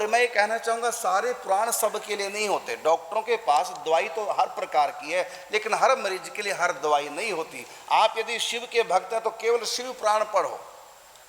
और मैं ये कहना चाहूँगा, सारे पुराण सब के लिए नहीं होते। डॉक्टरों के पास दवाई तो हर प्रकार की है, लेकिन हर मरीज के लिए हर दवाई नहीं होती। आप यदि शिव के भक्त हैं तो केवल शिव पुराण पढ़ो,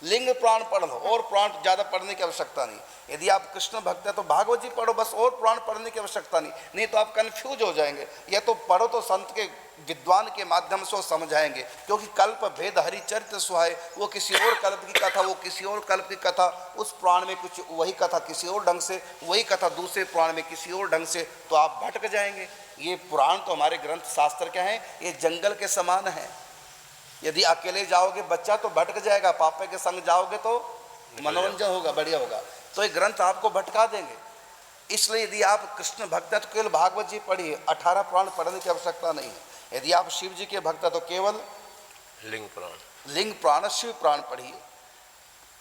लिंग पुराण पढ़ लो, और पुराण ज़्यादा पढ़ने की आवश्यकता नहीं। यदि आप कृष्ण भक्त हैं तो भागवत जी पढ़ो बस, और पुराण पढ़ने की आवश्यकता नहीं तो आप कन्फ्यूज हो जाएंगे। या तो पढ़ो तो संत के विद्वान के माध्यम से वो समझाएंगे, क्योंकि कल्प भेद हरिचरित्र सुहाए, वो किसी और कल्प की कथा, वो किसी और कल्प की कथा, उस पुराण में कुछ वही कथा किसी और ढंग से, वही कथा दूसरे पुराण में किसी और ढंग से, तो आप भटक जाएंगे। ये पुराण तो हमारे ग्रंथ शास्त्र क्या हैं, ये जंगल के समान है। यदि अकेले जाओगे बच्चा तो भटक जाएगा, पापा के संग जाओगे तो मनोरंजन होगा, बढ़िया होगा। तो ये ग्रंथ आपको भटका देंगे। इसलिए यदि आप कृष्ण भक्त हैं तो केवल भागवत जी पढ़िए, 18 पुराण पढ़ने की आवश्यकता नहीं है। यदि आप शिव जी के भक्त हैं तो केवल लिंग पुराण शिव पुराण पढ़िए,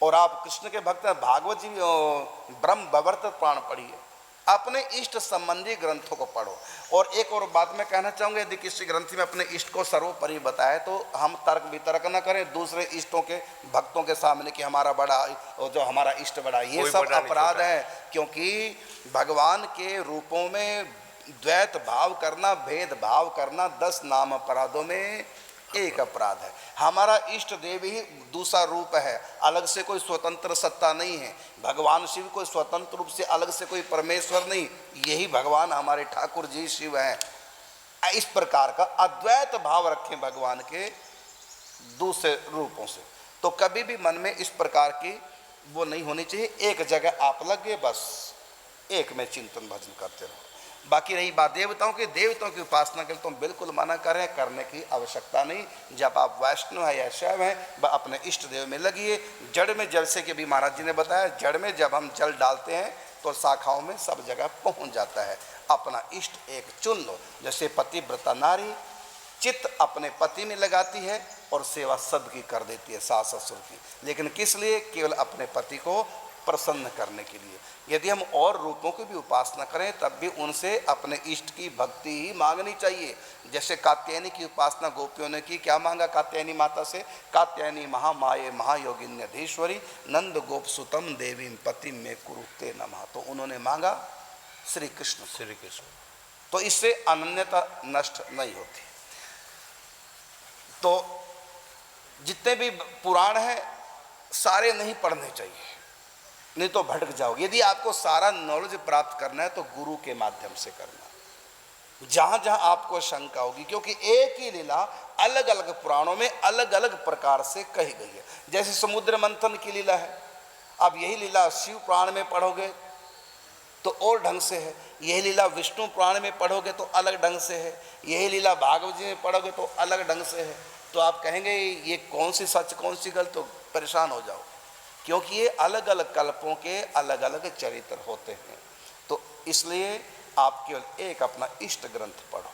और आप कृष्ण के भक्त हैं भागवत जी ब्रह्म वैवर्त पुराण पढ़िए। अपने इष्ट संबंधी ग्रंथों को पढ़ो। और एक और बात मैं कहना चाहूँगा, यदि किसी ग्रंथ में अपने इष्ट को सर्वोपरि बताए तो हम तर्क वितर्क न करें दूसरे इष्टों के भक्तों के सामने कि हमारा बड़ा और जो हमारा इष्ट बड़ा, ये सब अपराध है। क्योंकि भगवान के रूपों में द्वैत भाव करना, भेद भाव करना 10 नाम अपराधों में एक अपराध है। हमारा इष्ट देव ही दूसरा रूप है, अलग से कोई स्वतंत्र सत्ता नहीं है। भगवान शिव कोई स्वतंत्र रूप से अलग से कोई परमेश्वर नहीं, यही भगवान हमारे ठाकुर जी शिव हैं। इस प्रकार का अद्वैत भाव रखें भगवान के दूसरे रूपों से, तो कभी भी मन में इस प्रकार की वो नहीं होनी चाहिए। एक जगह आप लगे, बस एक में चिंतन भजन करते रहो। बाकी रही बात देवताओं की उपासना के लिए तो बिल्कुल मना करें, करने की आवश्यकता नहीं। जब आप वैष्णव है या शैव हैं, अपने इष्ट देव में लगिए। जड़ में, जैसे कि भी महाराज जी ने बताया, जड़ में जब हम जल डालते हैं तो शाखाओं में सब जगह पहुंच जाता है। अपना इष्ट एक चुन लो। जैसे पतिव्रता नारी चित्त अपने पति में लगाती है और सेवा सब की कर देती है, सास ससुर की, लेकिन किस लिए? केवल अपने पति को प्रसन्न करने के लिए। यदि हम और रूपों की भी उपासना करें तब भी उनसे अपने इष्ट की भक्ति ही मांगनी चाहिए। जैसे कात्यायनी की उपासना गोपियों ने की, क्या मांगा कात्यायनी माता से? कात्यायनी महामाये महायोगिन्यधीश्वरी नंद गोप सुतम देवी पति में कुरुते नमः। तो उन्होंने मांगा श्री कृष्ण। तो इससे अनन्यता नष्ट नहीं होती। तो जितने भी पुराण हैं सारे नहीं पढ़ने चाहिए, नहीं तो भटक जाओगे। यदि आपको सारा नॉलेज प्राप्त करना है तो गुरु के माध्यम से करना, जहां जहां आपको शंका होगी, क्योंकि एक ही लीला अलग अलग पुराणों में अलग अलग प्रकार से कही गई है। जैसे समुद्र मंथन की लीला है, अब यही लीला शिव पुराण में पढ़ोगे तो और ढंग से है, यही लीला विष्णु पुराण में पढ़ोगे तो अलग ढंग से है, यही लीला भागवत जी में पढ़ोगे तो अलग ढंग से है। तो आप कहेंगे ये कौन सी सच कौन सी गलत, तो परेशान हो जाओ, क्योंकि ये अलग अलग कल्पों के अलग अलग चरित्र होते हैं। तो इसलिए आप केवल एक अपना इष्ट ग्रंथ पढ़ो,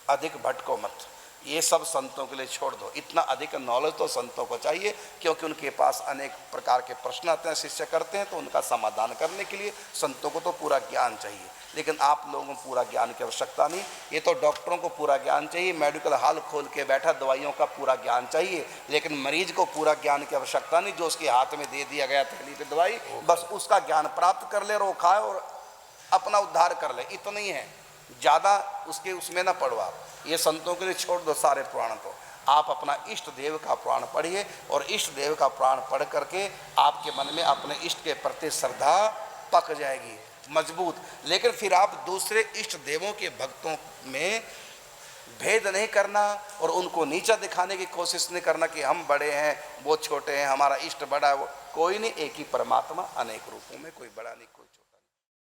अधिक भटको मत। ये सब संतों के लिए छोड़ दो। इतना अधिक नॉलेज तो संतों को चाहिए, क्योंकि उनके पास अनेक प्रकार के प्रश्न आते हैं, शिष्य करते हैं, तो उनका समाधान करने के लिए संतों को तो पूरा ज्ञान चाहिए। लेकिन आप लोगों को पूरा ज्ञान की आवश्यकता नहीं। ये तो डॉक्टरों को पूरा ज्ञान चाहिए, मेडिकल हॉल खोल के बैठा, दवाइयों का पूरा ज्ञान चाहिए, लेकिन मरीज को पूरा ज्ञान की आवश्यकता नहीं। जो उसके हाथ में दे दिया गया थैली पे दवाई, बस उसका ज्ञान प्राप्त कर ले और वो खाए और अपना उद्धार कर ले, इतना ही है। ज़्यादा उसमें ना पढ़ो आप। ये संतों के लिए छोड़ दो सारे पुराण को। आप अपना इष्ट देव का पुराण पढ़िए, और इष्ट देव का पुराण पढ़ करके आपके मन में अपने इष्ट के प्रति श्रद्धा पक जाएगी मजबूत। लेकिन फिर आप दूसरे इष्ट देवों के भक्तों में भेद नहीं करना और उनको नीचा दिखाने की कोशिश नहीं करना कि हम बड़े हैं वो छोटे हैं, हमारा इष्ट बड़ा है वो। कोई नहीं, एक ही परमात्मा अनेक रूपों में, कोई बड़ा नहीं कोई छोटा।